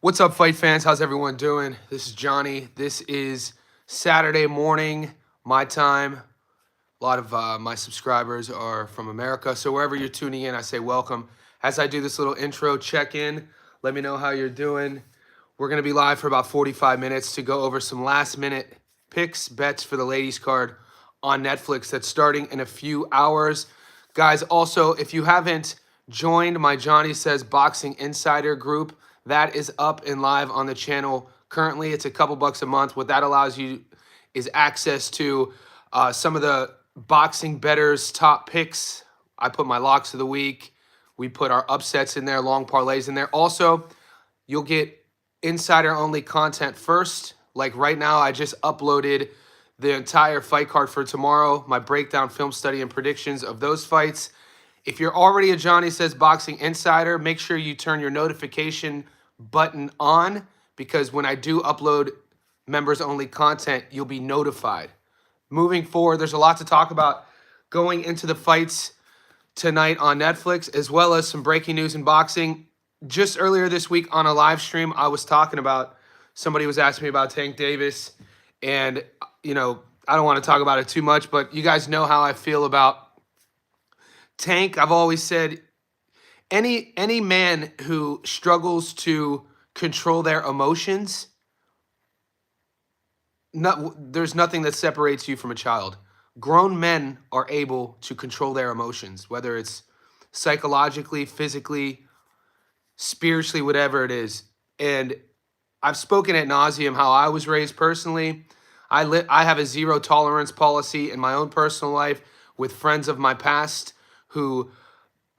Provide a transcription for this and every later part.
What's up, fight fans? How's everyone doing? This is Johnny. This is Saturday morning, my time. A lot of my subscribers are from America, so wherever you're tuning in, I say welcome. As I do this little intro check-in, let me know how you're doing. We're going to be live for about 45 minutes to go over some last-minute picks, bets for the ladies card on Netflix that's starting in a few hours. Guys, also, if you haven't joined my Johnny Says Boxing Insider group, that is up and live on the channel currently. It's a couple bucks a month. What that allows you is access to some of the boxing bettors' top picks. I put my locks of the week. We put our upsets in there, long parlays in there. Also, you'll get insider-only content first. Like right now, I just uploaded the entire fight card for tomorrow, my breakdown, film study, and predictions of those fights. If you're already a Johnny Says Boxing Insider, make sure you turn your notification button on, because when I do upload members-only content, you'll be notified. Moving forward, there's a lot to talk about going into the fights tonight on Netflix, as well as some breaking news in boxing. Just earlier this week on a live stream, I was talking about, somebody was asking me about Tank Davis, and, you know, I don't want to talk about it too much, but you guys know how I feel about Tank. I've always said any man who struggles to control their emotions, there's nothing that separates you from a child. Grown men are able to control their emotions, whether it's psychologically, physically, spiritually, whatever it is. And I've spoken ad nauseum how I was raised personally. I have a zero tolerance policy in my own personal life with friends of my past who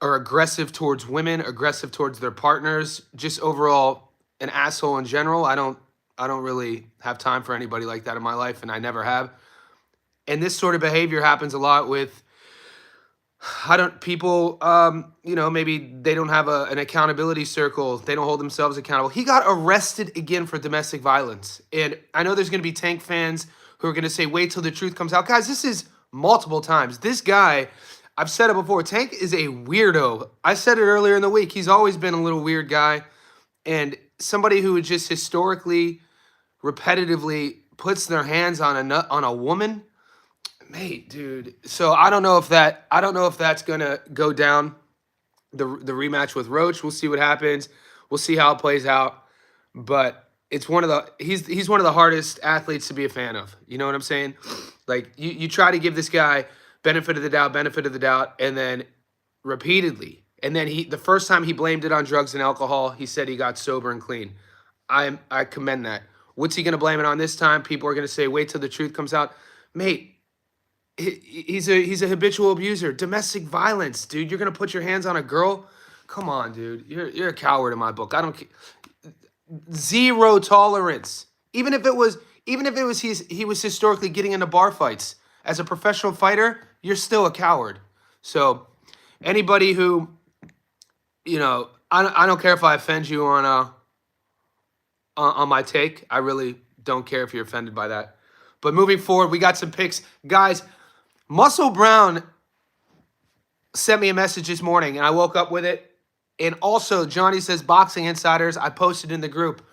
are aggressive towards women, aggressive towards their partners, just overall an asshole in general. I don't really have time for anybody like that in my life, and I never have. And this sort of behavior happens a lot with people, maybe they don't have an accountability circle. They don't hold themselves accountable. He got arrested again for domestic violence. And I know there's going to be Tank fans who are going to say, wait till the truth comes out. Guys, this is multiple times. This guy, I've said it before, Tank is a weirdo. I said it earlier in the week. He's always been a little weird guy. And somebody who just historically, repetitively puts their hands on a woman, mate, dude. So I don't know if that's gonna go down. The rematch with Roach, we'll see what happens. We'll see how it plays out. But it's he's one of the hardest athletes to be a fan of. You know what I'm saying? Like you try to give this guy benefit of the doubt, and then repeatedly. And then the first time he blamed it on drugs and alcohol, he said he got sober and clean. I commend that. What's he going to blame it on this time? People are going to say, wait till the truth comes out. Mate, he's a habitual abuser. Domestic violence, dude. You're going to put your hands on a girl? Come on, dude. You're a coward in my book. I don't zero tolerance. Even if it was he was historically getting into bar fights. As a professional fighter, you're still a coward. So anybody who, I don't care if I offend you on my take. I really don't care if you're offended by that. But moving forward, we got some picks. Guys, Muscle Brown sent me a message this morning, and I woke up with it. And also, Johnny Says Boxing Insiders, I posted in the group.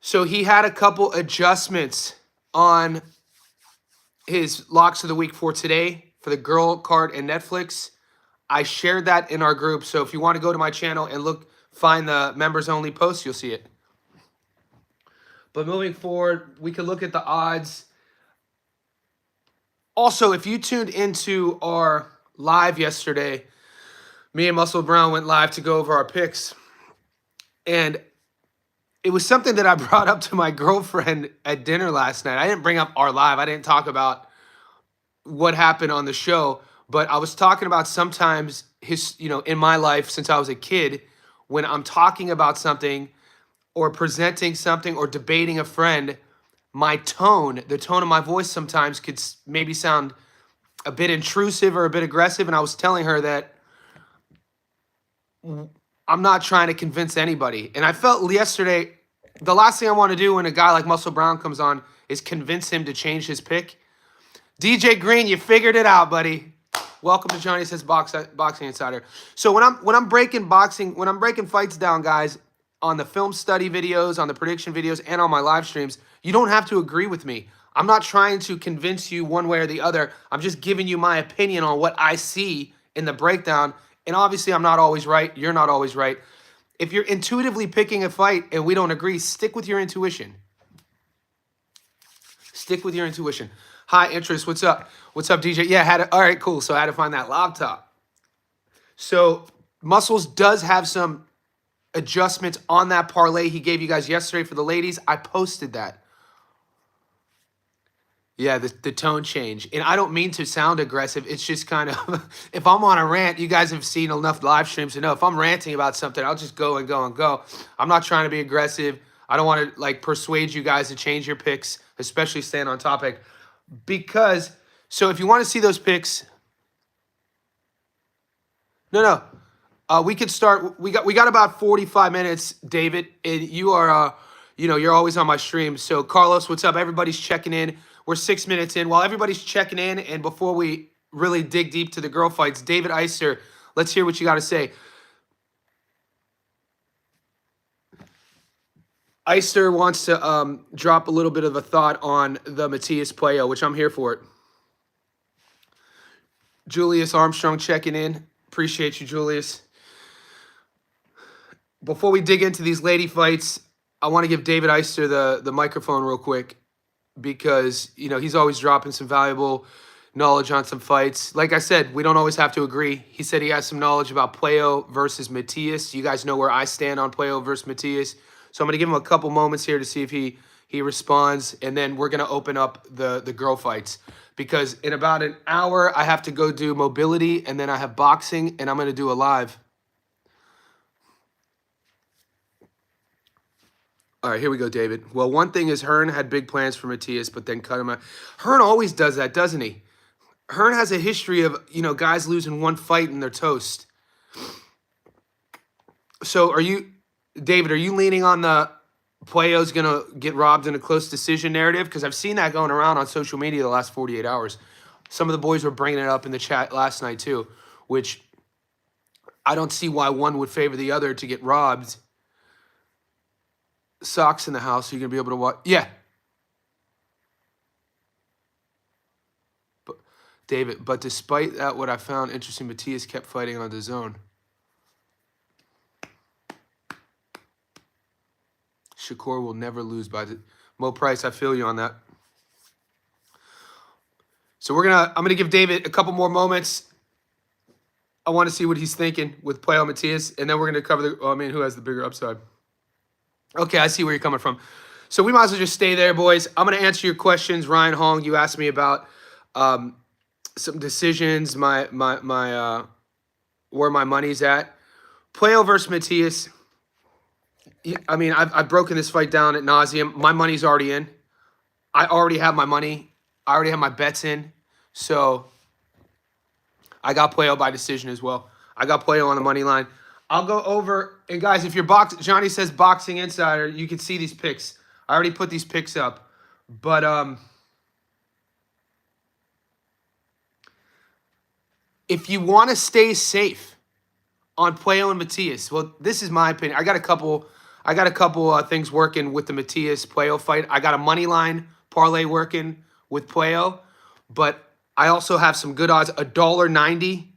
So he had a couple adjustments on his locks of the week for today for the girl card and Netflix. I shared that in our group. So if you want to go to my channel and find the members only post, you'll see it. But moving forward, we can look at the odds. Also, if you tuned into our live yesterday, me and Muscle Brown went live to go over our picks. And it was something that I brought up to my girlfriend at dinner last night. I didn't bring up our live. I didn't talk about what happened on the show. But I was talking about sometimes in my life since I was a kid, when I'm talking about something or presenting something or debating a friend, the tone of my voice sometimes could maybe sound a bit intrusive or a bit aggressive. And I was telling her that I'm not trying to convince anybody. And I felt yesterday, the last thing I want to do when a guy like Muscle Brown comes on is convince him to change his pick. DJ Green, you figured it out, buddy. Welcome to Johnny Says Boxing Insider. So when I'm breaking fights down, guys, on the film study videos, on the prediction videos, and on my live streams. You don't have to agree with me. I'm not trying to convince you one way or the other. I'm just giving you my opinion on what I see in the breakdown. And obviously, I'm not always right. You're not always right. If you're intuitively picking a fight and we don't agree, stick with your intuition. Stick with your intuition. Hi, interest. What's up? What's up, DJ? Yeah, all right, cool. So I had to find that laptop. So Muscles does have some adjustments on that parlay he gave you guys yesterday for the ladies. I posted that. Yeah, the tone change. And I don't mean to sound aggressive. It's just kind of, if I'm on a rant, you guys have seen enough live streams to know if I'm ranting about something, I'll just go and go and go. I'm not trying to be aggressive. I don't want to like persuade you guys to change your picks, especially staying on topic. Because, so if you want to see those picks, no. We could start. We got about 45 minutes, David. And you are, you're always on my stream. So Carlos, what's up? Everybody's checking in. We're 6 minutes in. While everybody's checking in, and before we really dig deep to the girl fights, David Eister, let's hear what you got to say. Eister wants to drop a little bit of a thought on the Matias Playo, which I'm here for it. Julius Armstrong checking in. Appreciate you, Julius. Before we dig into these lady fights, I want to give David Eister the microphone real quick because, he's always dropping some valuable knowledge on some fights. Like I said, we don't always have to agree. He said he has some knowledge about Playo versus Matias. You guys know where I stand on Playo versus Matias. So I'm going to give him a couple moments here to see if he responds, and then we're going to open up the girl fights because in about an hour, I have to go do mobility, and then I have boxing, and I'm going to do a live. All right, here we go, David. Well, one thing is Hearn had big plans for Matias, but then cut him out. Hearn always does that, doesn't he? Hearn has a history of, guys losing one fight and they're toast. So David, are you leaning on the Playo's going to get robbed in a close decision narrative? Because I've seen that going around on social media the last 48 hours. Some of the boys were bringing it up in the chat last night too, which I don't see why one would favor the other to get robbed. Socks in the house, so you're going to be able to watch. Yeah. But despite that, what I found interesting, Matias kept fighting on the zone. Shakur will never lose by the Mo Price. I feel you on that. So I'm gonna give David a couple more moments. I want to see what he's thinking with Playo Matias, and then we're gonna cover who has the bigger upside. Okay, I see where you're coming from. So we might as well just stay there, boys. I'm gonna answer your questions. Ryan Hong, you asked me about some decisions, my where my money's at. Playo versus Matias. I mean, I've broken this fight down at nauseum. My money's already in. I already have my money. I already have my bets in. So I got Playo by decision as well. I got Playo on the money line. I'll go over. And guys, if you're Johnny says Boxing Insider, you can see these picks. I already put these picks up. But if you want to stay safe on Playo and Matias, well, this is my opinion. I got a couple things working with the Matias Playo fight. I got a money line parlay working with Playo, but I also have some good odds, $1.90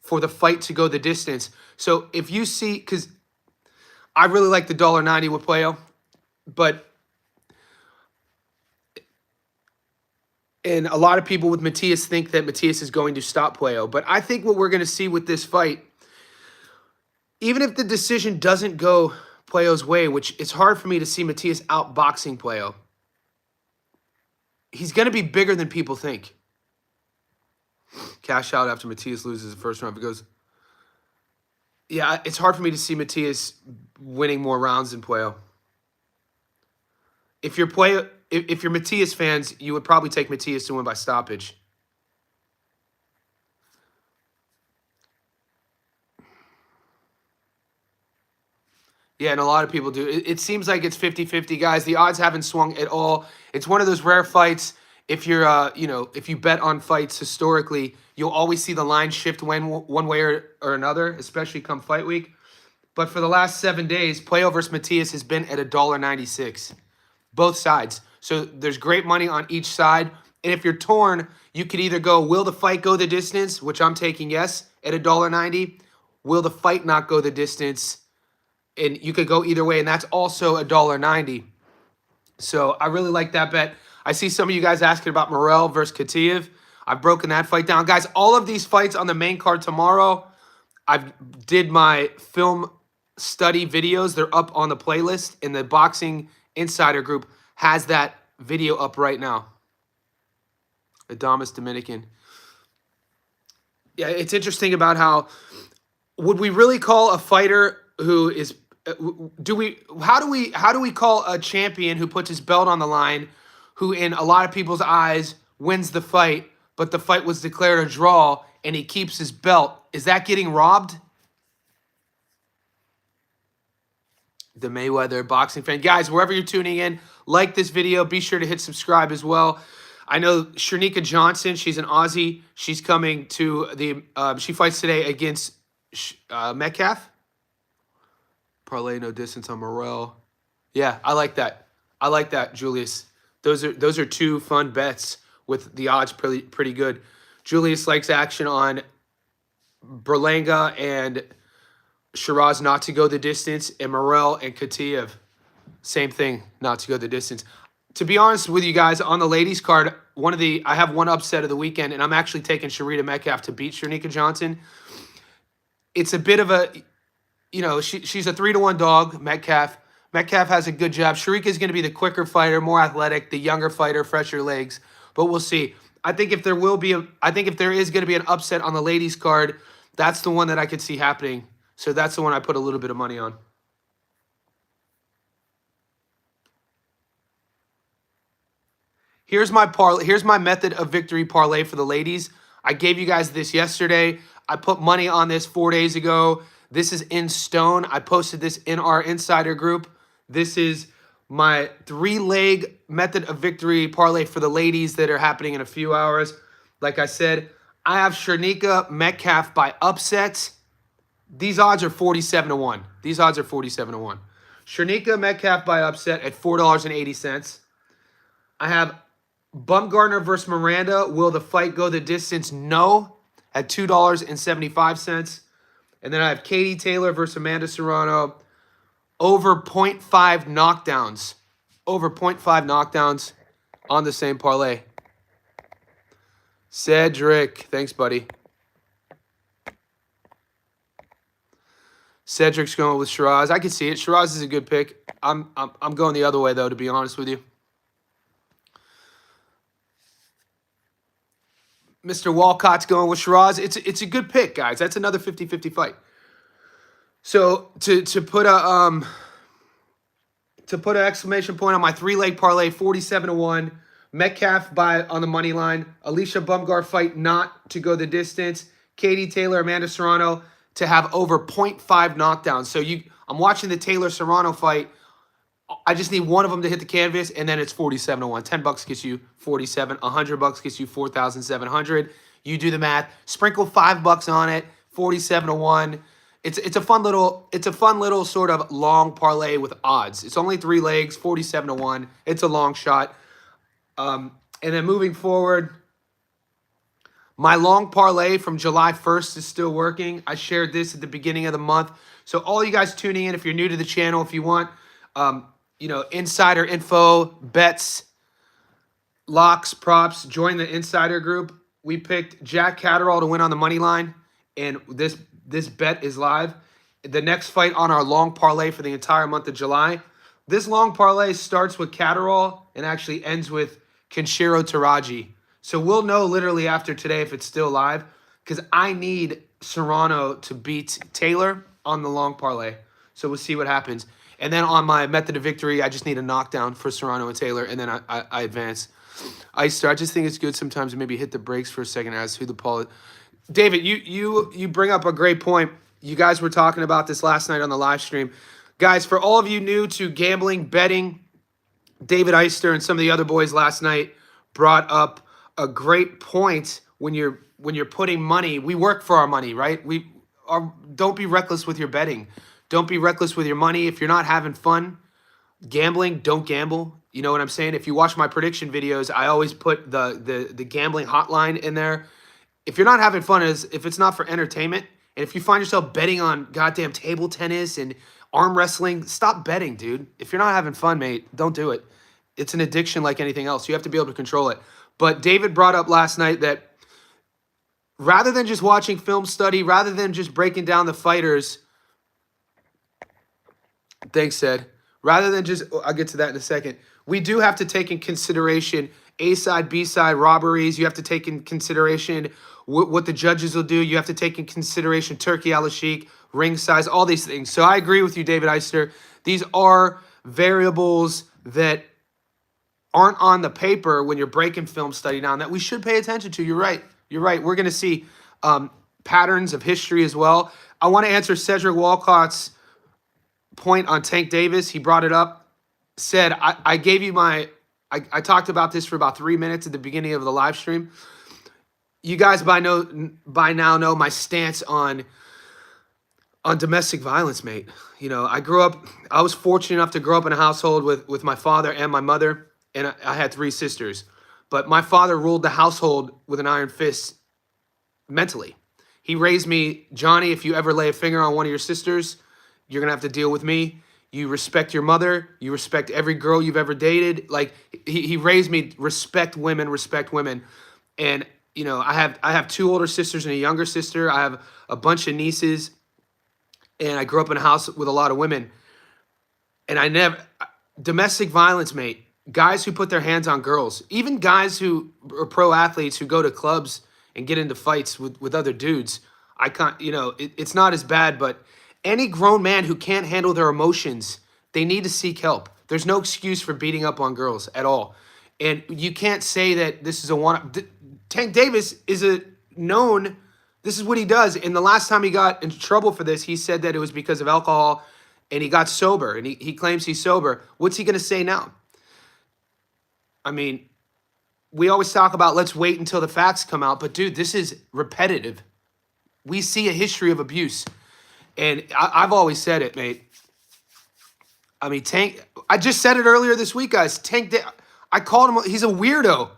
for the fight to go the distance. So if you see, because I really like the $1.90 with Playo, and a lot of people with Matias think that Matias is going to stop Playo. But I think what we're going to see with this fight, even if the decision doesn't go Playo's way, which it's hard for me to see Matias outboxing Playo, he's going to be bigger than people think. Cash out after Matias loses the first round. It goes, yeah, it's hard for me to see Matias winning more rounds than Playo. If you're Matias fans, you would probably take Matias to win by stoppage. Yeah, and a lot of people do. It seems like it's 50-50, guys. The odds haven't swung at all. It's one of those rare fights. If you're, if you bet on fights historically, you'll always see the line shift one way or another, especially come fight week. But for the last 7 days, Playo versus Matias has been at $1.96. Both sides. So there's great money on each side. And if you're torn, you could either go, will the fight go the distance, which I'm taking yes, at $1.90. Will the fight not go the distance? And you could go either way, and that's also $1.90. So I really like that bet. I see some of you guys asking about Morel versus Kataev. I've broken that fight down. Guys, all of these fights on the main card tomorrow, I've did my film study videos. They're up on the playlist, and the Boxing Insider group has that video up right now. Adamas Dominican. Yeah, it's interesting about how would we really call a fighter who is how do we call a champion who puts his belt on the line, who in a lot of people's eyes wins the fight, but the fight was declared a draw and he keeps his belt? Is that getting robbed? The Mayweather boxing fan. Guys, wherever you're tuning in, like this video. Be sure to hit subscribe as well. I know Shanika Johnson, she's an Aussie. She's coming to the, she fights today against Metcalf. Parlay no distance on Morel. Yeah, I like that. I like that, Julius. Those are two fun bets with the odds pretty good. Julius likes action on Berlanga and Shiraz not to go the distance, and Morel and Kataev, same thing, not to go the distance. To be honest with you guys, on the ladies card, I have one upset of the weekend, and I'm actually taking Sharita Metcalf to beat Shanika Johnson. It's a bit of a, she's a 3-1 dog, Metcalf. Metcalf has a good jab. Sharika is going to be the quicker fighter, more athletic, the younger fighter, fresher legs. But we'll see. I think if there is going to be an upset on the ladies card, that's the one that I could see happening. So that's the one I put a little bit of money on. Here's my method of victory parlay for the ladies. I gave you guys this yesterday. I put money on this 4 days ago. This is in stone. I posted this in our insider group. This is my 3-leg method of victory parlay for the ladies that are happening in a few hours. Like I said, I have Shanika Metcalf by upsets. These odds are 47-1. These odds are 47-1. Shanika Metcalf by upset at $4.80. I have Bumgarner versus Miranda. Will the fight go the distance? No, at $2.75. And then I have Katie Taylor versus Amanda Serrano. Over 0.5 knockdowns. Over 0.5 knockdowns on the same parlay. Cedric. Thanks, buddy. Cedric's going with Shiraz. I can see it. Shiraz is a good pick. I'm going the other way, though, to be honest with you. Mr. Walcott's going with Shiraz. It's a good pick, guys. That's another 50-50 fight. So to put an exclamation point on my 3-leg parlay, 47-1. Metcalf on the money line. Alicia Bumgar fight not to go the distance. Katie Taylor, Amanda Serrano to have over 0.5 knockdowns. So I'm watching the Taylor Serrano fight. I just need one of them to hit the canvas, and then it's 47-1. $10 gets you 47. $100 gets you 4,700. You do the math. Sprinkle $5 on it. 47-1. It's a fun little sort of long parlay with odds. It's only 3 legs. 47-1. It's a long shot. And then moving forward, my long parlay from July 1st is still working. I shared this at the beginning of the month. So all you guys tuning in, if you're new to the channel, if you want, insider info, bets, locks, props, join the insider group. We picked Jack Catterall to win on the money line, and this bet is live. The next fight on our long parlay for the entire month of July. This long parlay starts with Catterall and actually ends with Kenshiro Taraji. So we'll know literally after today if it's still live, because I need Serrano to beat Taylor on the long parlay. So we'll see what happens. And then on my method of victory, I just need a knockdown for Serrano and Taylor, and then I advance. I just think it's good sometimes to maybe hit the brakes for a second as who the Paul. David, you bring up a great point. You guys were talking about this last night on the live stream. Guys, for all of you new to gambling, betting, David Eister and some of the other boys last night brought up a great point. When you're putting money, we work for our money, right? Don't be reckless with your betting. Don't be reckless with your money. If you're not having fun gambling, don't gamble. You know what I'm saying? If you watch my prediction videos, I always put the gambling hotline in there. If you're not having fun, if it's not for entertainment, and if you find yourself betting on goddamn table tennis and arm wrestling, stop betting, dude. If you're not having fun, mate, don't do it. It's an addiction like anything else. You have to be able to control it. But David brought up last night that rather than just watching film study, rather than just breaking down the fighters, thanks, Ed. Rather than just, I'll get to that in a second. We do have to take in consideration A-side, B-side robberies. You have to take in consideration what the judges will do. You have to take in consideration Turkey al-Sheikh, ring size, all these things. So I agree with you, David Eister. These are variables that aren't on the paper when you're breaking film study down that we should pay attention to. You're right. You're right. We're going to see patterns of history as well. I want to answer Cedric Walcott's point on Tank Davis. He brought it up, said, I gave you my, I talked about this for about 3 minutes at the beginning of the live stream. You guys by now know my stance on domestic violence, mate. You know, I was fortunate enough to grow up in a household with my father and my mother, and I had 3 sisters. But my father ruled the household with an iron fist mentally. He raised me, Johnny, if you ever lay a finger on one of your sisters, you're going to have to deal with me. You respect your mother. You respect every girl you've ever dated. Like, he raised me, respect women. And, you know, I have 2 older sisters and a younger sister. I have a bunch of nieces. And I grew up in a house with a lot of women. And domestic violence, mate, guys who put their hands on girls, even guys who are pro athletes who go to clubs and get into fights with other dudes, I can't, you know, it's not as bad, but any grown man who can't handle their emotions, they need to seek help. There's no excuse for beating up on girls at all. And you can't say that this is Tank Davis is this is what he does. And the last time he got into trouble for this, he said that it was because of alcohol and he got sober and he claims he's sober. What's he going to say now? I mean, we always talk about let's wait until the facts come out. But, dude, this is repetitive. We see a history of abuse. And I've always said it, mate. I mean, Tank, I just said it earlier this week, guys. I called him, he's a weirdo.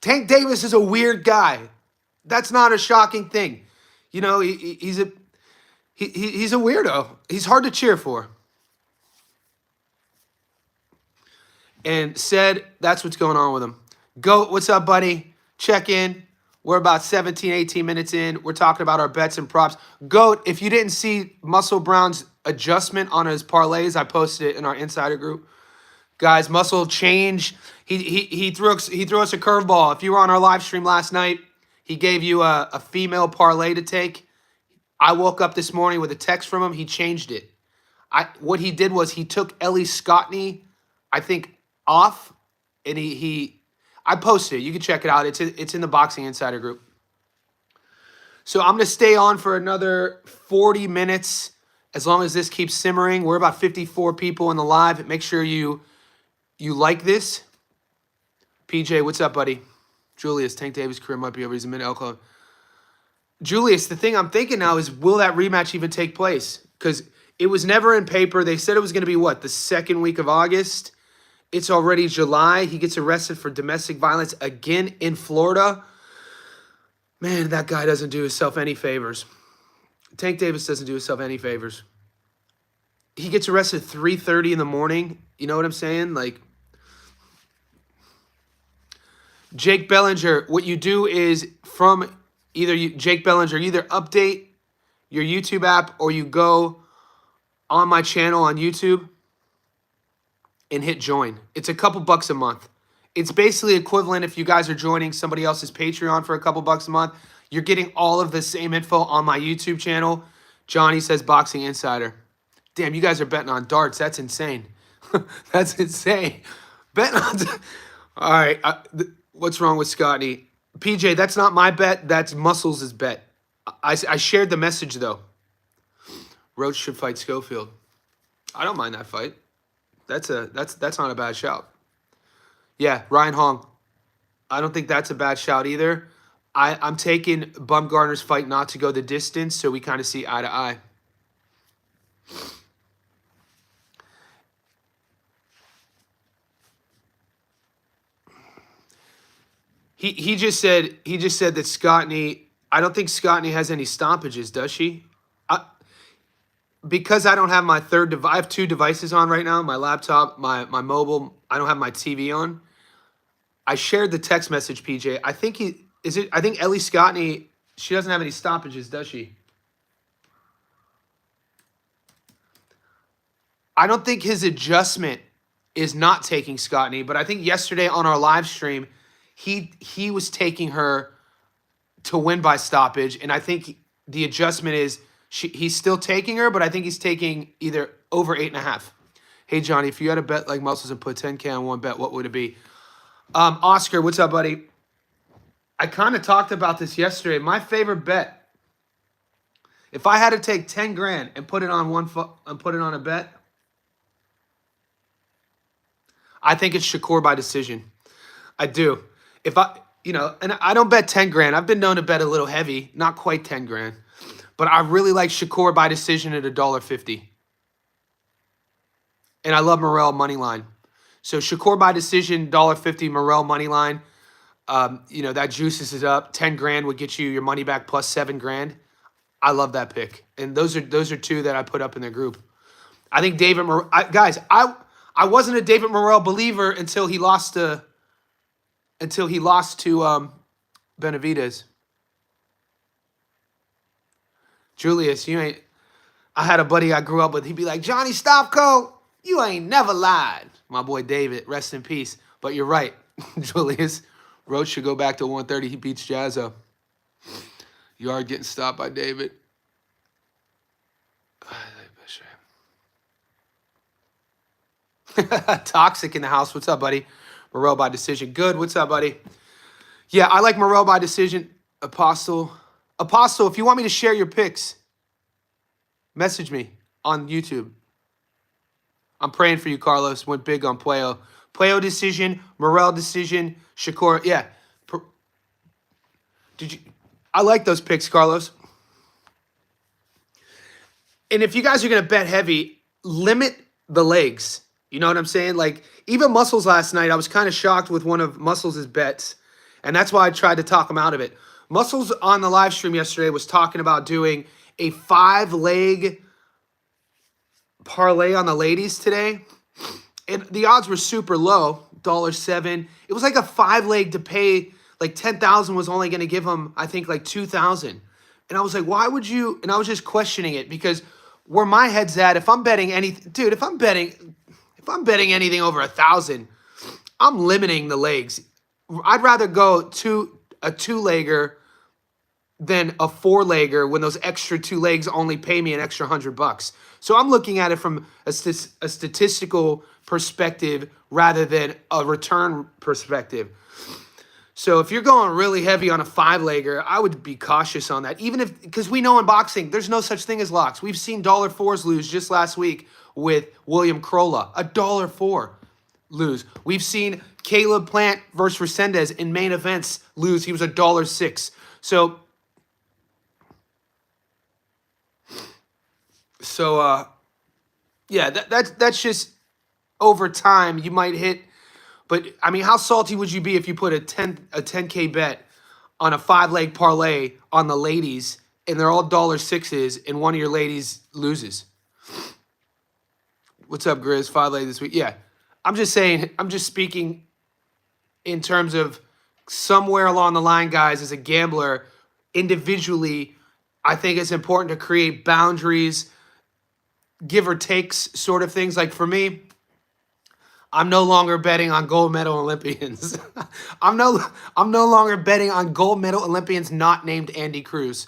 Tank Davis is a weird guy. That's not a shocking thing. You know, he's a weirdo. He's hard to cheer for. And said that's what's going on with him. Goat, what's up, buddy? Check in. We're about 17, 18 minutes in. We're talking about our bets and props. Goat, if you didn't see Muscle Brown's adjustment on his parlays, I posted it in our insider group. Guys, Muscle change. He threw us a curveball. If you were on our live stream last night, he gave you a female parlay to take. I woke up this morning with a text from him. He changed it. What he did was he took Ellie Scottney, I think, off, and I posted it. You can check it out. It's in the Boxing Insider group. So I'm going to stay on for another 40 minutes as long as this keeps simmering. We're about 54 people in the live. Make sure you like this. PJ, what's up, buddy? Julius, Tank Davis' career might be over. He's a minute alcohol. Julius, the thing I'm thinking now is, will that rematch even take place? Because it was never in paper. They said it was going to be, the second week of August. It's already July. He gets arrested for domestic violence again in Florida. Man, that guy doesn't do himself any favors. Tank Davis doesn't do himself any favors. He gets arrested at 3:30 in the morning. You know what I'm saying? Like, Jake Bellinger, what you do is Jake Bellinger, either update your YouTube app or you go on my channel on YouTube and hit join. It's a couple bucks a month. It's basically equivalent if you guys are joining somebody else's Patreon for a couple bucks a month. You're getting all of the same info on my YouTube channel. Johnny says Boxing Insider. Damn, you guys are betting on darts. That's insane. That's insane. Betting on... All right. What's wrong with Scotty? PJ, that's not my bet. That's Muscles' bet. I shared the message, though. Roach should fight Schofield. I don't mind that fight. That's not a bad shout. Yeah, Ryan Hong. I don't think that's a bad shout either. I'm taking Bumgarner's fight not to go the distance, so we kind of see eye to eye. He just said that Scottney. I don't think Scottney has any stoppages, does she? Because I don't have my third device. I have two devices on right now. My laptop, my mobile. I don't have my TV on. I shared the text message, PJ. I think I think Ellie Scottney. She doesn't have any stoppages, does she? I don't think his adjustment is not taking Scottney, but I think yesterday on our live stream, he was taking her to win by stoppage, and I think the adjustment is he's still taking her, but I think he's taking either over 8.5. Hey Johnny, if you had a bet like Muscles and put 10K on one bet, what would it be? Oscar, what's up, buddy? I kind of talked about this yesterday. My favorite bet, if I had to take 10 grand and put it on a bet, I think it's Shakur by decision. I do. If and I don't bet 10 grand. I've been known to bet a little heavy, not quite 10 grand. But I really like Shakur by decision at $1.50. And I love Morel money line. So Shakur by decision, $1.50, Morel money line. That juices it up. 10 grand would get you your money back plus 7 grand. I love that pick. And those are two that I put up in the group. I think David Morel, guys, I wasn't a David Morel believer until he lost to Benavidez. Julius, I had a buddy I grew up with. He'd be like, Johnny Stopco, you ain't never lied. My boy David, rest in peace. But you're right, Julius. Roach should go back to 130. He beats Jazzo. Yard getting stopped by David. Toxic in the house. What's up, buddy? Morel by decision. Good. What's up, buddy? Yeah, I like Morel by decision. Apostle, if you want me to share your picks, message me on YouTube. I'm praying for you, Carlos. Went big on Playo. Playo decision, Morel decision, Shakur. Yeah. I like those picks, Carlos. And if you guys are going to bet heavy, limit the legs. You know what I'm saying? Like, even Muscles last night, I was kind of shocked with one of Muscles' bets. And that's why I tried to talk him out of it. Muscles on the live stream yesterday was talking about doing a 5-leg parlay on the ladies today. And the odds were super low, $1.07. It was like a 5-leg to pay, like 10,000 was only going to give him, I think, like 2,000. And I was like, why would you? And I was just questioning it because where my head's at, if I'm betting anything, dude, if I'm betting anything over 1,000, I'm limiting the legs. I'd rather go to a 2-legger than a 4-legger when those extra 2 legs only pay me an extra $100. So I'm looking at it from a statistical perspective rather than a return perspective. So if you're going really heavy on a 5-legger, I would be cautious on that. Because we know in boxing, there's no such thing as locks. We've seen $4s lose just last week with William Crolla, $1.04 lose. We've seen Caleb Plant versus Resendez in main events lose. He was $1.06. So yeah, that's just over time you might hit. But I mean, how salty would you be if you put a 10K bet on a 5-leg parlay on the ladies and they're all $6s and one of your ladies loses? What's up, Grizz? 5-leg this week. Yeah, I'm just saying. I'm just speaking in terms of somewhere along the line, guys. As a gambler, individually, I think it's important to create boundaries, give or takes sort of things. Like for me, I'm no longer betting on gold medal Olympians. I'm no longer betting on gold medal Olympians not named Andy Cruz.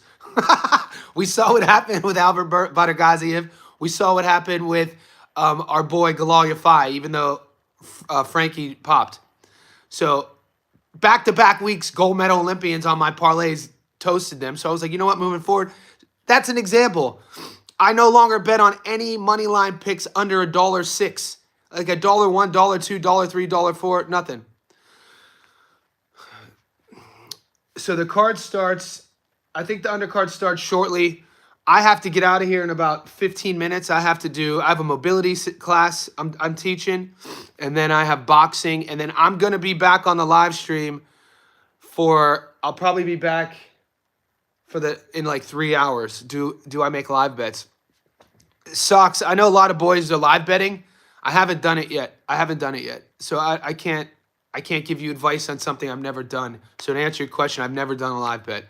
We saw what happened with Albert Batagaziev. We saw what happened with our boy Galalia Fai, even though Frankie popped. So back-to-back weeks, gold medal Olympians on my parlays toasted them. So I was like, you know what, moving forward, that's an example. I no longer bet on any money line picks under $1.06. Like $1, $1, $2, $3, $4, nothing. So the card starts, I think the undercard starts shortly. I have to get out of here in about 15 minutes. I have a mobility class I'm teaching, and then I have boxing, and then I'm going to be back on the live stream I'll probably be back in like 3 hours. Do I make live bets? Sucks. I know a lot of boys are live betting. I haven't done it yet. So I can't give you advice on something I've never done. So to answer your question, I've never done a live bet.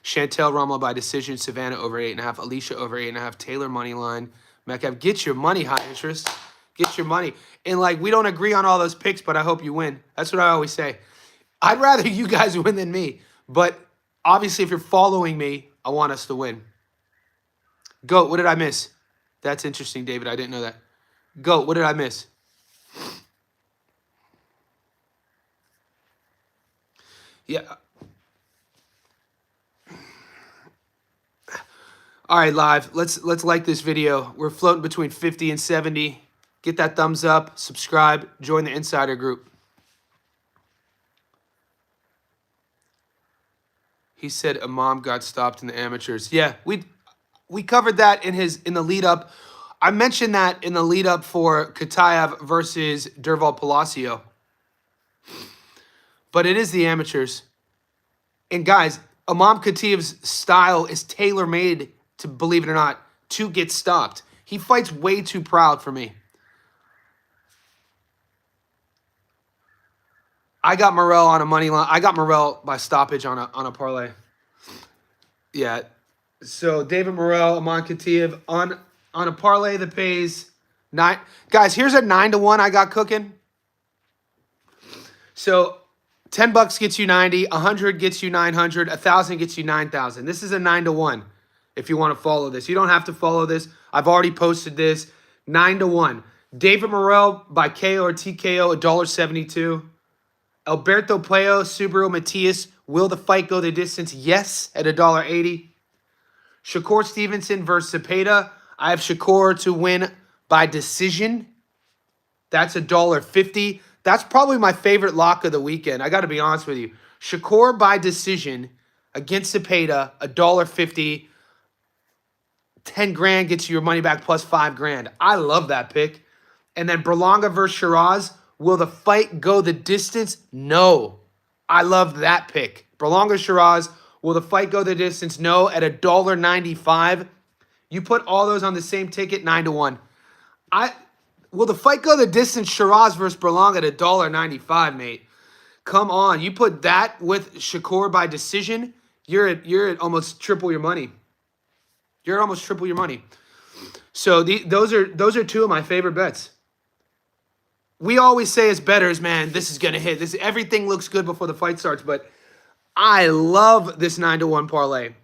Chantel Rumla by decision. Savannah over 8.5. Alicia over 8.5. Taylor money line. Metcalf, get your money, high interest. Get your money. And like, we don't agree on all those picks, but I hope you win. That's what I always say. I'd rather you guys win than me. But obviously, if you're following me, I want us to win. Goat, what did I miss? That's interesting, David. I didn't know that. Goat, what did I miss? Yeah. All right, live. Let's like this video. We're floating between 50 and 70. Get that thumbs up, subscribe, join the insider group. He said Imam got stopped in the amateurs. Yeah, we covered that in the lead up. I mentioned that in the lead up for Katayev versus Derval Palacio. But it is the amateurs. And guys, Imam Khatib's style is tailor-made, to believe it or not, to get stopped. He fights way too proud for me. I got Morrell on a money line. I got Morrell by stoppage on a parlay. Yeah. So David Morrell, Imam Khatib on a parlay that pays 9. Guys, here's a 9-1 I got cooking. So $10 gets you 90, 100 gets you 900, 1,000 gets you 9,000. This is a 9-1 if you want to follow this. You don't have to follow this. I've already posted this. 9-1. David Morrell by KO or TKO, $1.72. Alberto Playo, Subaru Matias. Will the fight go the distance? Yes, at $1.80. Shakur Stevenson versus Cepeda. I have Shakur to win by decision. That's $1.50. That's probably my favorite lock of the weekend. I got to be honest with you. Shakur by decision against Cepeda, $1.50. 10 grand gets you your money back plus 5 grand. I love that pick. And then Berlanga versus Shiraz. Will the fight go the distance? No. I love that pick. Berlanga Shiraz. Will the fight go the distance? No. At $1.95. You put all those on the same ticket, 9-1. Will the fight go the distance? Shiraz versus Berlanga at $1.95, mate. Come on. You put that with Shakur by decision, you're at almost triple your money. You're almost triple your money. So those are two of my favorite bets. We always say as bettors, man, this is gonna hit. Everything looks good before the fight starts, but I love this 9-1 parlay.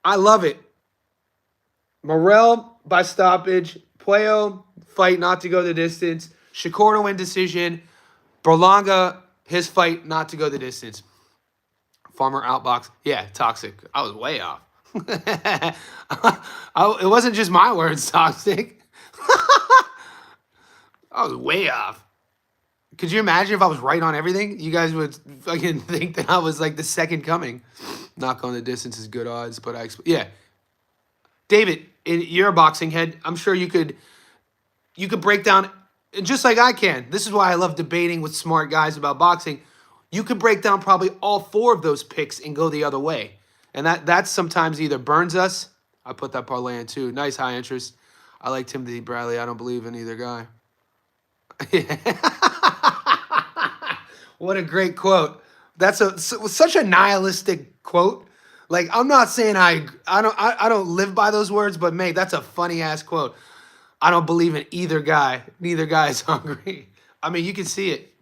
I love it. Morrell by stoppage, Playo fight not to go the distance, Shakur to win decision, Berlanga his fight not to go the distance. Farmer outbox, yeah, toxic. I was way off. It wasn't just my words, toxic. I was way off. Could you imagine if I was right on everything? You guys would fucking think that I was like the second coming. Not going the distance is good odds, but yeah. David, you're a boxing head. I'm sure you could break down, just like I can. This is why I love debating with smart guys about boxing. You could break down probably all 4 of those picks and go the other way. And that sometimes either burns us. I put that parlay in too. Nice high interest. I like Timothy Bradley. I don't believe in either guy. What a great quote. That's such a nihilistic quote. Like, I'm not saying I don't live by those words, but mate, that's a funny ass quote. I don't believe in either guy. Neither guy is hungry. I mean, you can see it.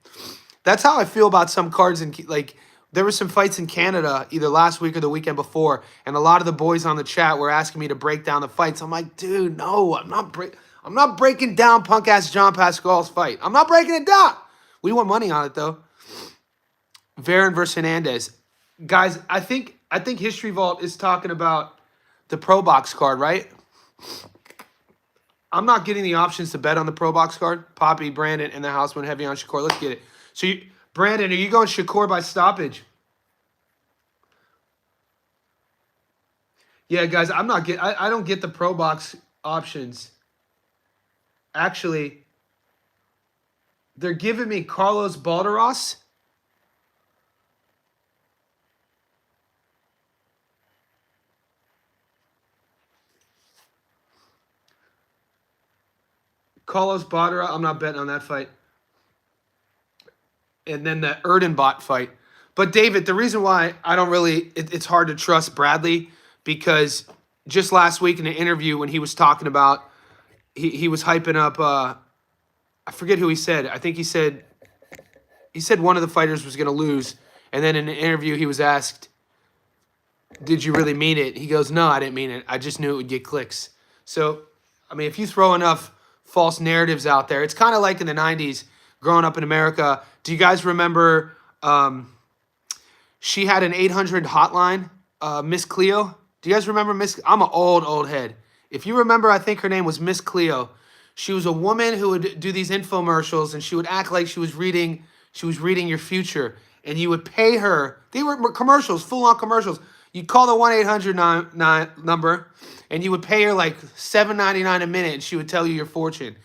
That's how I feel about some cards. Like, there were some fights in Canada either last week or the weekend before, and a lot of the boys on the chat were asking me to break down the fights. I'm like, dude, no, I'm not breaking down punk ass John Pascal's fight. I'm not breaking it down. We want money on it though. Varon versus Hernandez. Guys, I think History Vault is talking about the Pro Box card, right? I'm not getting the options to bet on the Pro Box card. Poppy, Brandon, and the house went heavy on Shakur. Let's get it. So, Brandon, are you going Shakur by stoppage? Yeah, guys, I don't get the Pro Box options. Actually, they're giving me Carlos Balderas. Carlos Badra, I'm not betting on that fight. And then the Erdenbot fight. But David, the reason why I don't really, it's hard to trust Bradley because just last week in an interview when he was talking about, he was hyping up, I forget who he said. I think he said one of the fighters was going to lose. And then in an interview he was asked, did you really mean it? He goes, no, I didn't mean it. I just knew it would get clicks. So, I mean, if you throw enough false narratives out there, it's kind of like in the 90s growing up in America. Do you guys remember she had an 800 hotline, Miss Cleo? Do you guys remember Miss? I'm an old head. If you remember, I think her name was Miss Cleo. She was a woman who would do these infomercials, and she would act like she was reading your future, and you would pay her. They were commercials, full-on commercials. You'd call the 1-800 number, and you would pay her like $7.99 a minute, and she would tell you your fortune.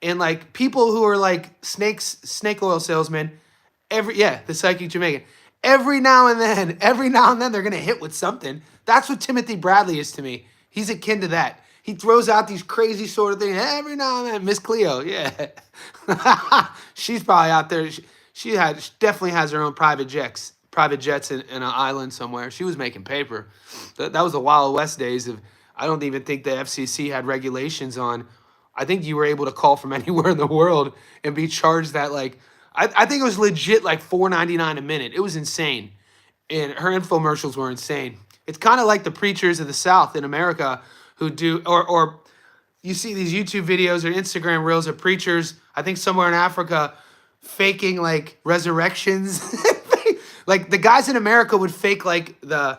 And like people who are like snake oil salesmen, the psychic Jamaican. Every now and then, they're gonna hit with something. That's what Timothy Bradley is to me. He's akin to that. He throws out these crazy sort of things every now and then. Miss Cleo, yeah, she's probably out there. She definitely has her own private jets in an island somewhere. She was making paper. That was the Wild West days of. I don't even think the FCC had regulations on. I think you were able to call from anywhere in the world and be charged that like. I think it was legit like $4.99 a minute. It was insane, and her infomercials were insane. It's kind of like the preachers of the South in America who do, or you see these YouTube videos or Instagram reels of preachers. I think somewhere in Africa, faking like resurrections. Like the guys in America would fake like the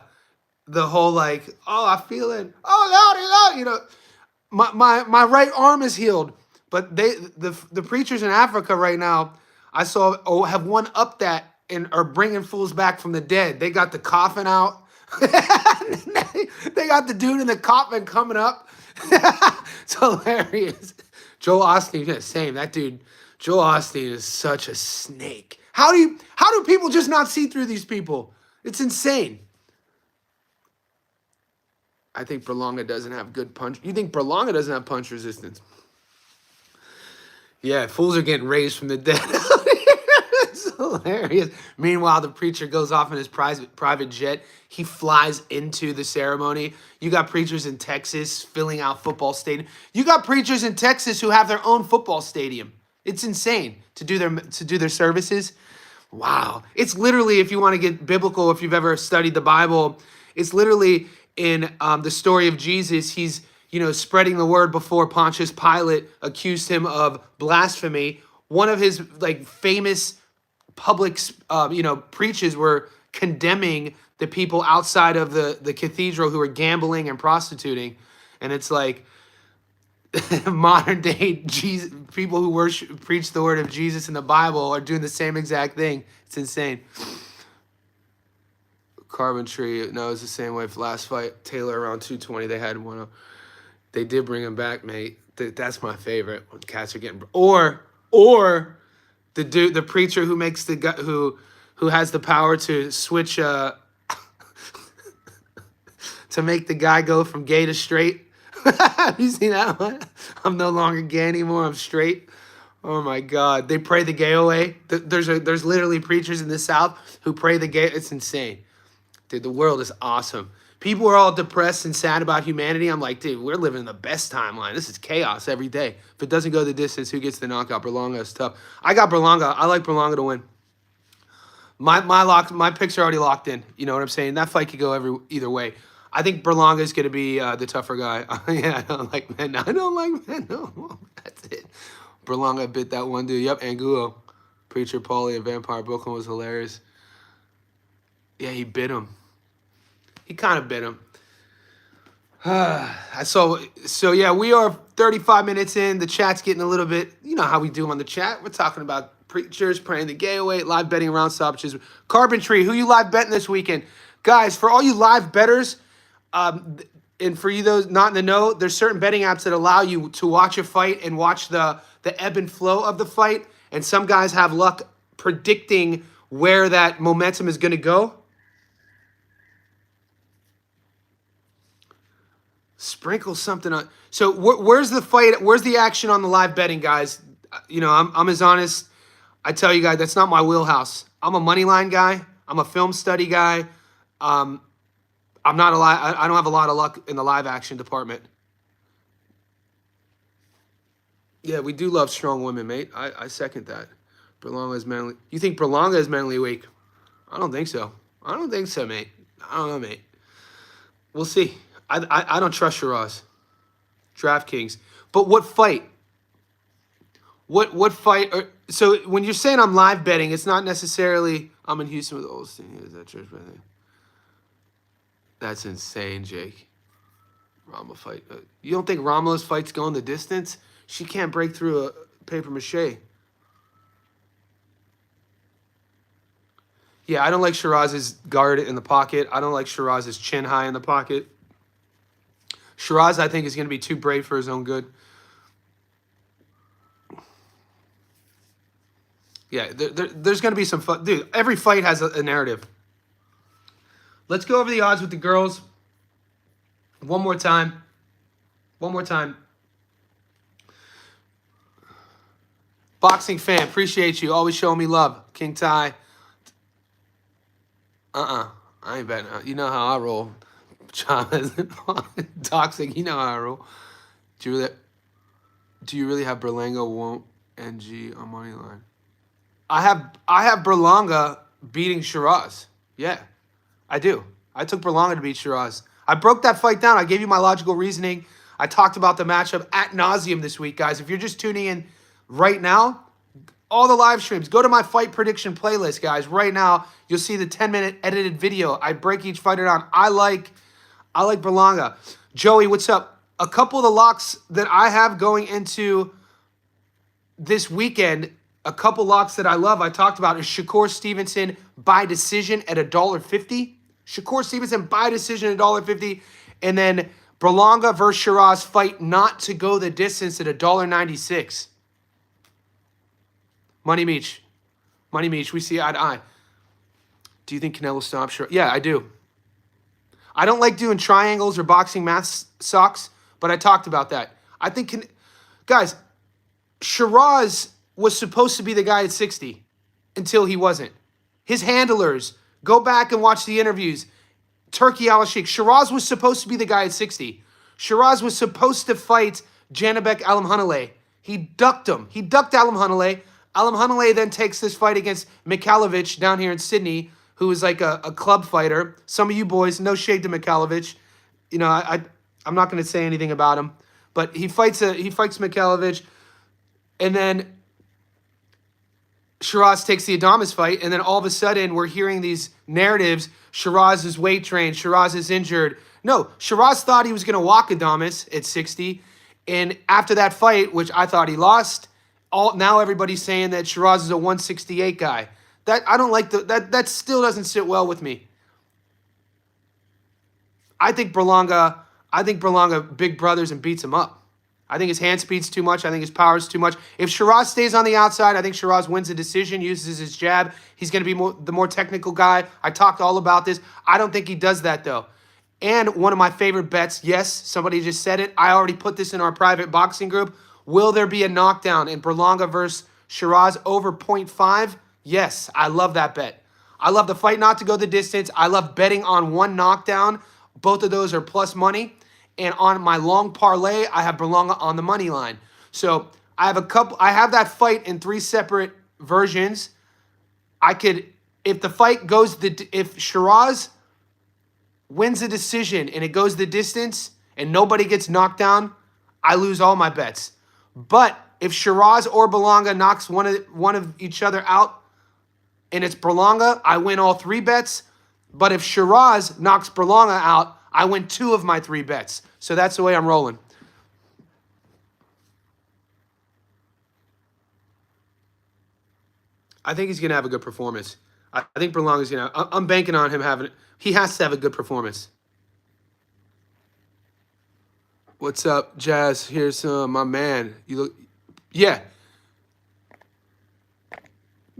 whole like, oh, I feel it. Oh, Lord, you know, my right arm is healed. But the preachers in Africa right now, I saw have one up that and are bringing fools back from the dead. They got the coffin out. They got the dude in the coffin coming up. It's hilarious. Joel Osteen, yeah, same. That dude, Joel Osteen is such a snake. How do people just not see through these people? It's insane. I think Berlanga doesn't have good punch. You think Berlanga doesn't have punch resistance? Yeah, fools are getting raised from the dead. It's hilarious. Meanwhile, the preacher goes off in his private jet. He flies into the ceremony. You got preachers in Texas filling out football stadium. You got preachers in Texas who have their own football stadium. It's insane to do their services. Wow. It's literally, if you want to get biblical, if you've ever studied the Bible, it's literally in the story of Jesus. He's spreading the word before Pontius Pilate accused him of blasphemy. One of his like famous public, preaches were condemning the people outside of the cathedral who were gambling and prostituting. And it's like modern day Jesus, people who preach the word of Jesus in the Bible are doing the same exact thing. It's insane. Carpentry, no, it's the same way for last fight. Taylor around 220, they had one. They did bring him back, mate. That's my favorite when cats are getting, or the dude, the preacher who makes the guy who has the power to switch to make the guy go from gay to straight. Have you seen that one? I'm no longer gay anymore. I'm straight. Oh my God! They pray the gay away. There's literally preachers in the South who pray the gay. It's insane, dude. The world is awesome. People are all depressed and sad about humanity. I'm like, dude, we're living in the best timeline. This is chaos every day. If it doesn't go the distance, who gets the knockout? Berlanga is tough. I got Berlanga. I like Berlanga to win. My picks are already locked in. You know what I'm saying? That fight could go either way. I think Berlanga is going to be the tougher guy. Yeah, I don't like men. I don't like men. No, that's it. Berlanga bit that one dude. Yep, Angulo. Preacher Paulie and Vampire Brooklyn was hilarious. Yeah, he bit him. He kind of bit him. So yeah, we are 35 minutes in. The chat's getting a little bit, you know how we do on the chat. We're talking about preachers praying the gay away, live betting around stoppages. Carpentry, who you live betting this weekend? Guys, for all you live bettors, and for you those not in the know, there's certain betting apps that allow you to watch a fight and watch the ebb and flow of the fight. And some guys have luck predicting where that momentum is going to go. Sprinkle something on. So where's the fight? Where's the action on the live betting, guys? You know, I'm as honest. I tell you guys, that's not my wheelhouse. I'm a money line guy. I'm a film study guy. I'm not a lot. I don't have a lot of luck in the live action department. Yeah, we do love strong women, mate. I second that. Berlanga is mentally. You think Berlanga is mentally weak? I don't think so. I don't think so, mate. I don't know, mate. We'll see. I don't trust Shiraz. DraftKings. But what fight? What fight? So when you're saying I'm live betting, it's not necessarily I'm in Houston with Olstein. Is that church betting? That's insane, Jake. Rama fight. You don't think Rama's fight's going the distance? She can't break through a paper mache. Yeah, I don't like Shiraz's guard in the pocket. I don't like Shiraz's chin high in the pocket. Shiraz, I think, is going to be too brave for his own good. Yeah, there's going to be some fun. Dude, every fight has a narrative. Let's go over the odds with the girls. One more time. One more time. Boxing fan, appreciate you. Always showing me love. King Ty. I ain't betting. You know how I roll. Toxic, you know how I roll. Do you really have Berlanga won't NG on money line? I have Berlanga beating Shiraz. Yeah, I do. I took Berlanga to beat Shiraz. I broke that fight down. I gave you my logical reasoning. I talked about the matchup ad nauseum this week, guys. If you're just tuning in right now, all the live streams, go to my fight prediction playlist, guys. Right now, you'll see the 10-minute edited video. I break each fighter down. I like Berlanga. Joey, what's up? A couple of the locks that I have going into this weekend, a couple locks that I love, I talked about, is Shakur Stevenson by decision at $1.50. Shakur Stevenson by decision at $1.50. And then Berlanga versus Shiraz fight not to go the distance at $1.96. Money Meech. Money Meech, we see eye to eye. Do you think Canelo stops Shiraz? Yeah, I do. I don't like doing triangles or boxing math socks, but I talked about that. I think, guys, Shiraz was supposed to be the guy at 60 until he wasn't. His handlers, go back and watch the interviews. Turkey Al-Sheikh. Shiraz was supposed to be the guy at 60. Shiraz was supposed to fight Janibek Alimhanaleh. He ducked him. He ducked Alimhanaleh. Alimhanaleh then takes this fight against Mikhailovich down here in Sydney, who is like a club fighter. Some of you boys, no shade to Mikhailovich. You know, I'm not going to say anything about him. But he fights Mikhailovich, and then Shiraz takes the Adames fight, and then all of a sudden we're hearing these narratives. Shiraz is weight trained. Shiraz is injured. No, Shiraz thought he was going to walk Adames at 60, and after that fight, which I thought he lost, now everybody's saying that Shiraz is a 168 guy. That I don't like that still doesn't sit well with me. I think Berlanga big brothers and beats him up. I think his hand speed's too much. I think his power's too much. If Shiraz stays on the outside, I think Shiraz wins the decision, uses his jab. He's going to be the more technical guy. I talked all about this. I don't think he does that, though. And one of my favorite bets, yes, somebody just said it. I already put this in our private boxing group. Will there be a knockdown in Berlanga versus Shiraz over 0.5? Yes, I love that bet. I love the fight not to go the distance. I love betting on one knockdown. Both of those are plus money. And on my long parlay, I have Berlanga on the money line. So I have that fight in 3 separate versions. If Shiraz wins a decision and it goes the distance and nobody gets knocked down, I lose all my bets. But if Shiraz or Berlanga knocks one of each other out and it's Berlanga, I win all 3 bets. But if Shiraz knocks Berlanga out, I win 2 of my 3 bets. So that's the way I'm rolling. I think he's going to have a good performance. I think Berlanga's going to. I'm banking on him having. He has to have a good performance. What's up, Jazz? Here's my man. You look. Yeah.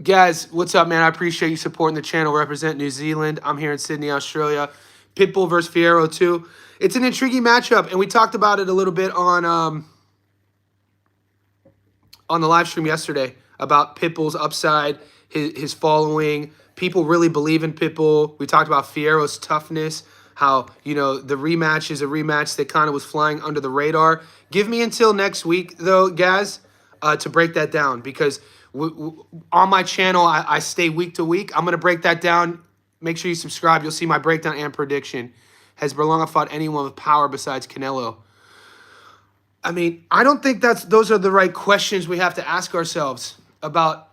Guys, what's up, man? I appreciate you supporting the channel. Represent New Zealand. I'm here in Sydney, Australia. Pitbull versus Fierro 2. It's an intriguing matchup, and we talked about it a little bit on the live stream yesterday about Pitbull's upside, his following. People really believe in Pitbull. We talked about Fierro's toughness, how, you know, the rematch is a rematch that kind of was flying under the radar. Give me until next week, though, guys, to break that down, because on my channel, I stay week to week. I'm going to break that down. Make sure you subscribe. You'll see my breakdown and prediction. Has Berlanga fought anyone with power besides Canelo? I mean, I don't think those are the right questions we have to ask ourselves about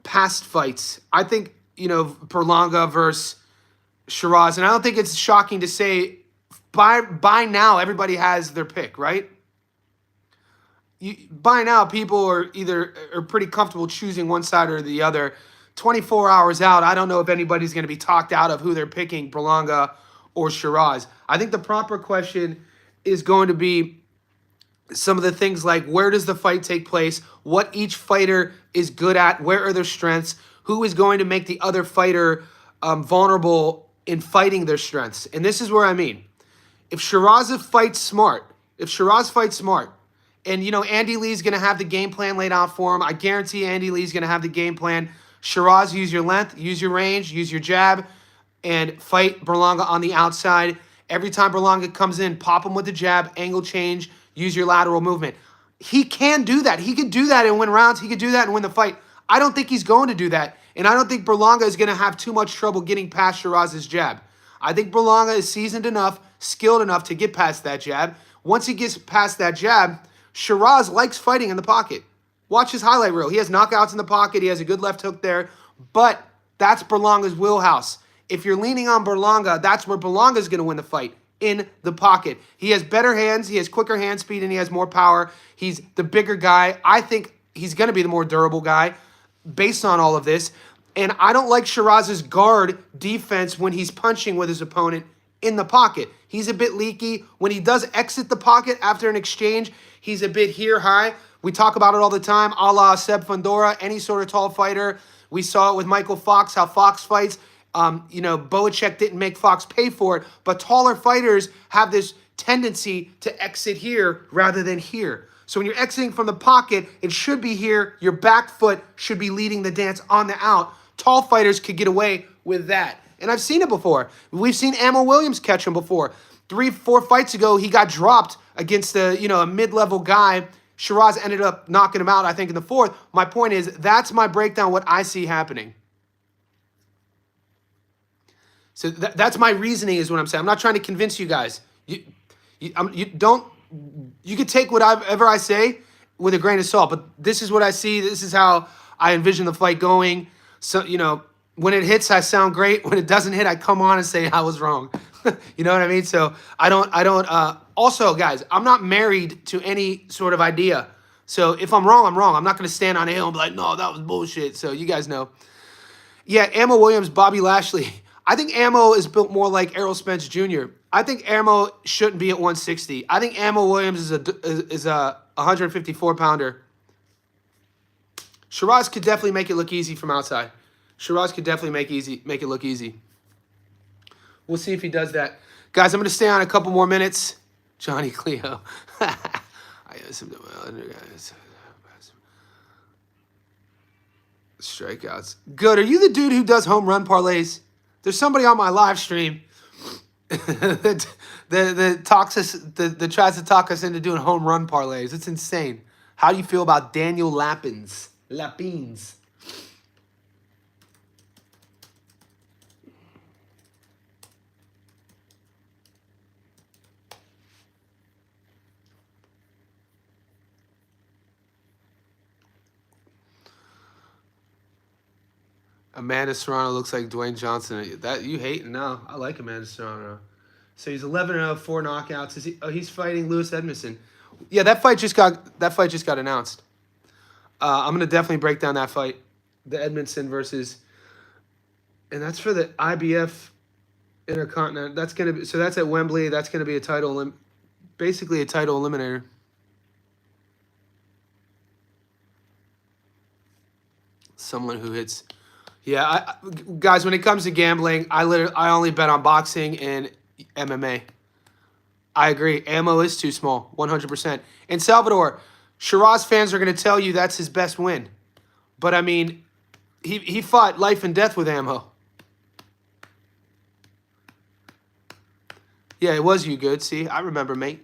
past fights. I think, you know, Berlanga versus Shiraz, and I don't think it's shocking to say by now everybody has their pick, right? By now people are pretty comfortable choosing one side or the other. 24 hours out, I don't know if anybody's going to be talked out of who they're picking, Berlanga or Shiraz. I think the proper question is going to be some of the things like, where does the fight take place? What each fighter is good at? Where are their strengths? Who is going to make the other fighter vulnerable in fighting their strengths? And this is where I mean. If Shiraz fights smart, and, you know, Andy Lee's going to have the game plan laid out for him. I guarantee Andy Lee's going to have the game plan. Shiraz, use your length, use your range, use your jab, and fight Berlanga on the outside. Every time Berlanga comes in, pop him with the jab, angle change, use your lateral movement. He can do that. He could do that and win rounds. He could do that and win the fight. I don't think he's going to do that. And I don't think Berlanga is going to have too much trouble getting past Shiraz's jab. I think Berlanga is seasoned enough, skilled enough to get past that jab. Once he gets past that jab, Shiraz likes fighting in the pocket. Watch his highlight reel. He has knockouts in the pocket. He has a good left hook there. But that's Berlanga's wheelhouse. If you're leaning on Berlanga, that's where Berlanga is going to win the fight, in the pocket. He has better hands. He has quicker hand speed, and he has more power. He's the bigger guy. I think he's going to be the more durable guy based on all of this. And I don't like Shiraz's guard defense when he's punching with his opponent in the pocket. He's a bit leaky. When he does exit the pocket after an exchange, he's a bit here high. We talk about it all the time, a la Seb Fundora, any sort of tall fighter. We saw it with Michael Fox, how Fox fights. You know, Boacek didn't make Fox pay for it, but taller fighters have this tendency to exit here rather than here. So when you're exiting from the pocket, it should be here. Your back foot should be leading the dance on the out. Tall fighters could get away with that. And I've seen it before. We've seen Ammo Williams catch him before. 3-4 fights ago, he got dropped against a mid-level guy. Shiraz ended up knocking him out, I think, in the fourth. My point is, that's my breakdown, what I see happening. So that's my reasoning, is what I'm saying. I'm not trying to convince you guys. You can take whatever I say with a grain of salt, but this is what I see. This is how I envision the fight going. So, you know, when it hits, I sound great. When it doesn't hit, I come on and say I was wrong. You know what I mean? So I don't, also, guys, I'm not married to any sort of idea. So if I'm wrong, I'm wrong. I'm not going to stand on a hill and be like, no, that was bullshit. So you guys know. Yeah, Ammo Williams, Bobby Lashley. I think Ammo is built more like Errol Spence Jr. I think Ammo shouldn't be at 160. I think Ammo Williams is a 154-pounder. Shiraz could definitely make it look easy from outside. Shiraz could definitely make it look easy. We'll see if he does that. Guys, I'm going to stay on a couple more minutes. Johnny Cleo. I got some other guys. Strikeouts. Good. Are you the dude who does home run parlays? There's somebody on my live stream that tries to talk us into doing home run parlays. It's insane. How do you feel about Daniel Lapins? Amanda Serrano looks like Dwayne Johnson. That you hate? No, I like Amanda Serrano. So he's 11-0, 4 knockouts. Is he? Oh, he's fighting Lewis Edmondson. Yeah, that fight just got announced. I'm gonna definitely break down that fight, the Edmondson versus, and that's for the IBF Intercontinental. That's gonna be, so that's at Wembley. That's gonna be a title, basically a title eliminator. Someone who hits. Yeah, guys, when it comes to gambling, I only bet on boxing and MMA. I agree. Ammo is too small, 100%. In Salvador, Shiraz fans are going to tell you that's his best win. But, I mean, he fought life and death with ammo. Yeah, it was you good. See, I remember, mate.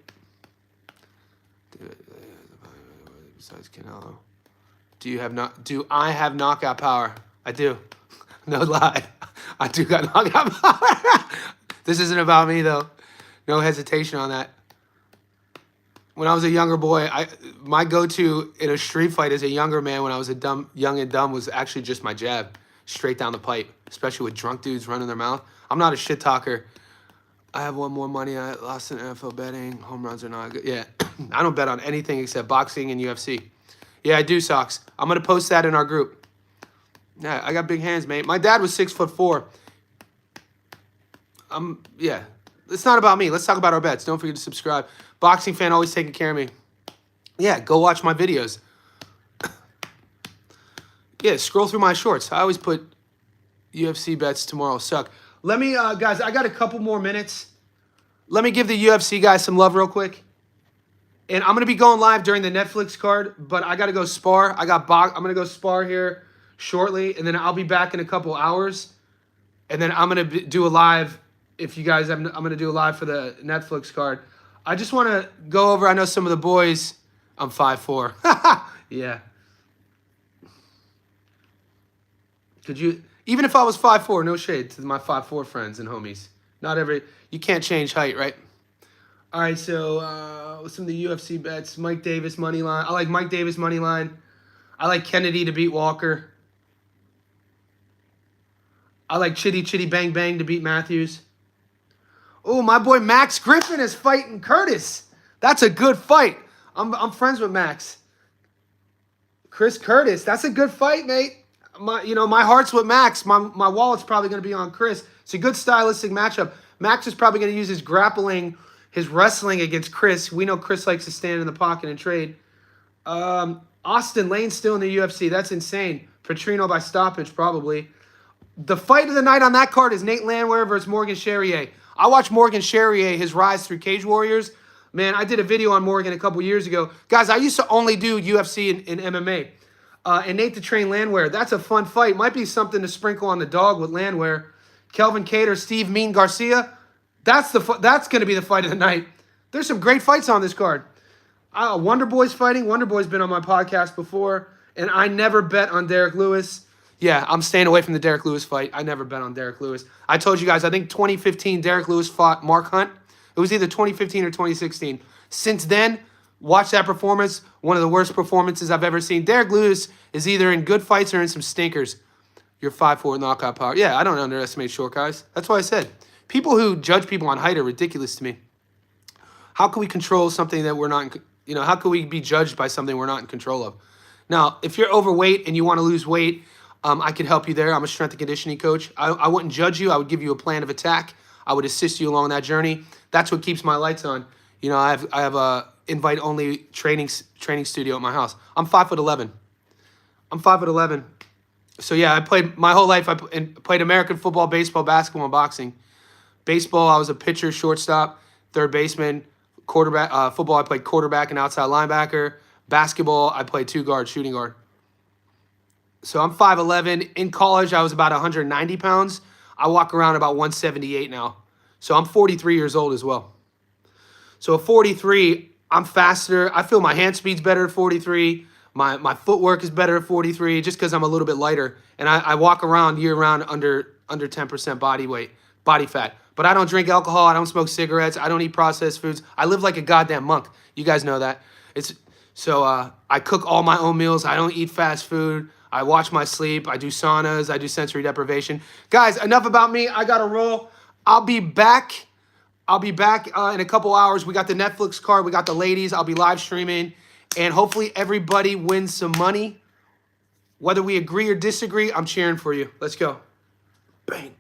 Besides Canelo, do I have knockout power? I do. No lie. I do got knockout power. This isn't about me, though. No hesitation on that. When I was a younger boy, my go-to in a street fight as a younger man when I was young and dumb was actually just my jab, straight down the pipe, especially with drunk dudes running their mouth. I'm not a shit talker. I have won more money. I lost in NFL betting. Home runs are not good. Yeah, I don't bet on anything except boxing and UFC. Yeah, I do, Socks. I'm going to post that in our group. Yeah, I got big hands, mate. My dad was 6'4". Yeah. It's not about me. Let's talk about our bets. Don't forget to subscribe. Boxing fan always taking care of me. Yeah, go watch my videos. Yeah, scroll through my shorts. I always put UFC bets tomorrow suck. Let me, guys, I got a couple more minutes. Let me give the UFC guys some love real quick. And I'm going to be going live during the Netflix card, but I got to go spar. I'm going to go spar here shortly, and then I'll be back in a couple hours. And then I'm going to do a live. If you guys, I'm going to do a live for the Netflix card. I just want to go over, I know some of the boys, I'm 5'4". Yeah. Could you, even if I was 5'4", no shade to my 5'4" friends and homies. You can't change height, right? All right, so some of the UFC bets. Mike Davis money line. I like Mike Davis money line. I like Kennedy to beat Walker. I like Chitty Chitty Bang Bang to beat Matthews. Oh, my boy Max Griffin is fighting Curtis. That's a good fight. I'm friends with Max. Chris Curtis. That's a good fight, mate. My heart's with Max. My wallet's probably going to be on Chris. It's a good stylistic matchup. Max is probably going to use his grappling, his wrestling against Chris. We know Chris likes to stand in the pocket and trade. Austin Lane's still in the UFC. That's insane. Petrino by stoppage, probably. The fight of the night on that card is Nate Landwehr versus Morgan Charrier. I watched Morgan Charrier, his rise through Cage Warriors. Man, I did a video on Morgan a couple years ago. Guys, I used to only do UFC and MMA. And Nate to train Landwehr. That's a fun fight. Might be something to sprinkle on the dog with Landwehr. Kelvin Cater, Steve Mean Garcia. That's going to be the fight of the night. There's some great fights on this card. Wonder Boy's fighting. Wonder Boy's been on my podcast before. And I never bet on Derek Lewis. Yeah, I'm staying away from the Derek Lewis fight. I never bet on Derek Lewis. I told you guys, I think 2015 Derek Lewis fought Mark Hunt. It was either 2015 or 2016. Since then, watch that performance. One of the worst performances I've ever seen. Derek Lewis is either in good fights or in some stinkers. You're 5'4" knockout power. Yeah, I don't underestimate short guys. That's why I said. People who judge people on height are ridiculous to me. How can we control something that we're not, how can we be judged by something we're not in control of? Now, if you're overweight and you want to lose weight, I could help you there. I'm a strength and conditioning coach. I wouldn't judge you. I would give you a plan of attack. I would assist you along that journey. That's what keeps my lights on. I have a invite-only training studio at my house. I'm 5'11". I'm 5'11". So yeah, I played my whole life. I played American football, baseball, basketball, and boxing. Baseball, I was a pitcher, shortstop, third baseman. Quarterback. Football, I played quarterback and outside linebacker. Basketball, I played two guard, shooting guard. So I'm 5'11". In college, I was about 190 pounds. I walk around about 178 now. So I'm 43 years old as well. So at 43, I'm faster. I feel my hand speed's better at 43. My footwork is better at 43 just because I'm a little bit lighter. And I walk around year-round under 10% body fat. But I don't drink alcohol. I don't smoke cigarettes. I don't eat processed foods. I live like a goddamn monk. You guys know that. I cook all my own meals. I don't eat fast food. I watch my sleep. I do saunas. I do sensory deprivation. Guys, enough about me. I got to roll. I'll be back. In a couple hours. We got the Netflix card. We got the ladies. I'll be live streaming. And hopefully everybody wins some money. Whether we agree or disagree, I'm cheering for you. Let's go. Bang.